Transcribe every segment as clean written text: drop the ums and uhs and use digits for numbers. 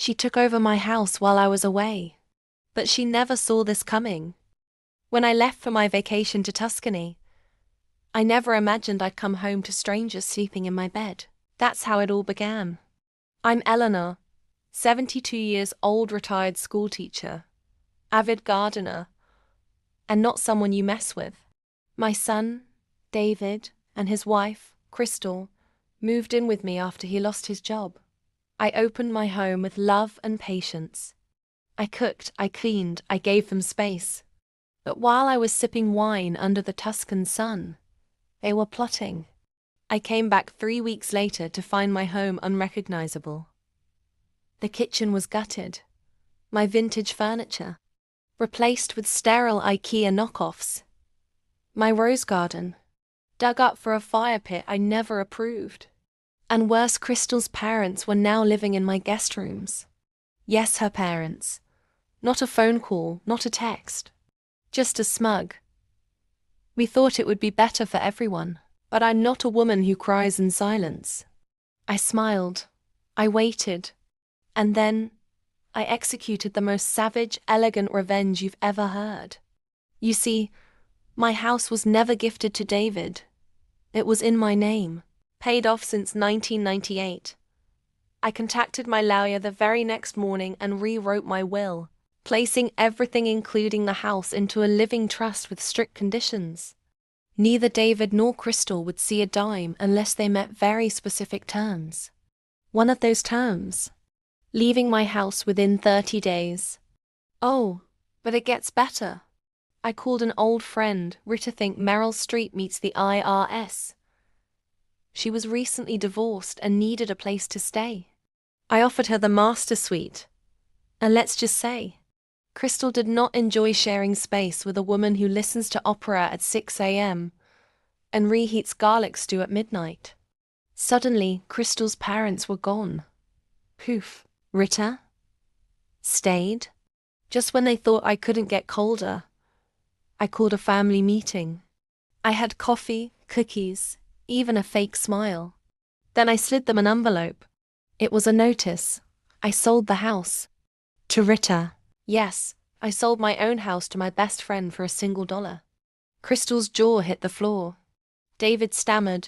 She took over my house while I was away. But she never saw this coming. When I left for my vacation to Tuscany, I never imagined I'd come home to strangers sleeping in my bed. That's how it all began. I'm Eleanor, 72 years old retired schoolteacher, avid gardener, and not someone you mess with. My son, David, and his wife, Crystal, moved in with me after he lost his job. I opened my home with love and patience. I cooked, I cleaned, I gave them space. But while I was sipping wine under the Tuscan sun, they were plotting. I came back 3 weeks later to find my home unrecognizable. The kitchen was gutted, my vintage furniture replaced with sterile IKEA knockoffs. My rose garden dug up for a fire pit I never approved. And worse, Crystal's parents were now living in my guest rooms. Yes, her parents. Not a phone call, not a text. Just a smug. We thought it would be better for everyone, but I'm not a woman who cries in silence. I smiled. I waited. And then I executed the most savage, elegant revenge you've ever heard. You see, my house was never gifted to David. It was in my name, paid off since 1998. I contacted my lawyer the very next morning and rewrote my will, placing everything including the house into a living trust with strict conditions. Neither David nor Crystal would see a dime unless they met very specific terms. One of those terms: leaving my house within 30 days. Oh, but it gets better. I called an old friend, Rita. Think Meryl Streep meets the IRS. She was recently divorced and needed a place to stay. I offered her the master suite. And let's just say, Crystal did not enjoy sharing space with a woman who listens to opera at 6 a.m. and reheats garlic stew at midnight. Suddenly, Crystal's parents were gone. Poof. Rita stayed. Just when they thought I couldn't get colder, I called a family meeting. I had coffee, cookies, even a fake smile. Then I slid them an envelope. It was a notice. I sold the house. To Rita. Yes, I sold my own house to my best friend for $1. Crystal's jaw hit the floor. David stammered.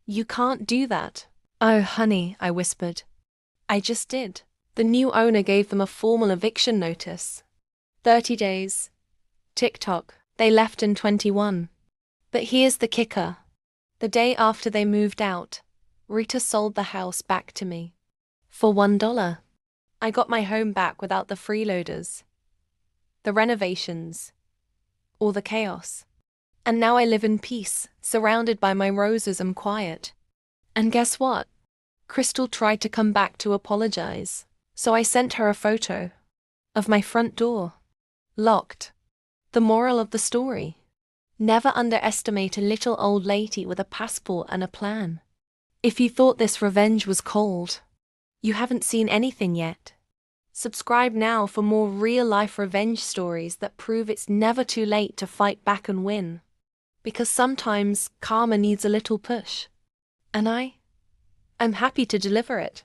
You can't do that. Oh, honey, I whispered. I just did. The new owner gave them a formal eviction notice. 30 days. Tick-tock. They left in 21. But here's the kicker. The day after they moved out, Rita sold the house back to me. For $1. I got my home back without the freeloaders, the renovations, or the chaos. And now I live in peace, surrounded by my roses and quiet. And guess what? Crystal tried to come back to apologize, so I sent her a photo of my front door. Locked. The moral of the story: never underestimate a little old lady with a passport and a plan. If you thought this revenge was cold, you haven't seen anything yet. Subscribe now for more real-life revenge stories that prove it's never too late to fight back and win. Because sometimes karma needs a little push. And I'm happy to deliver it.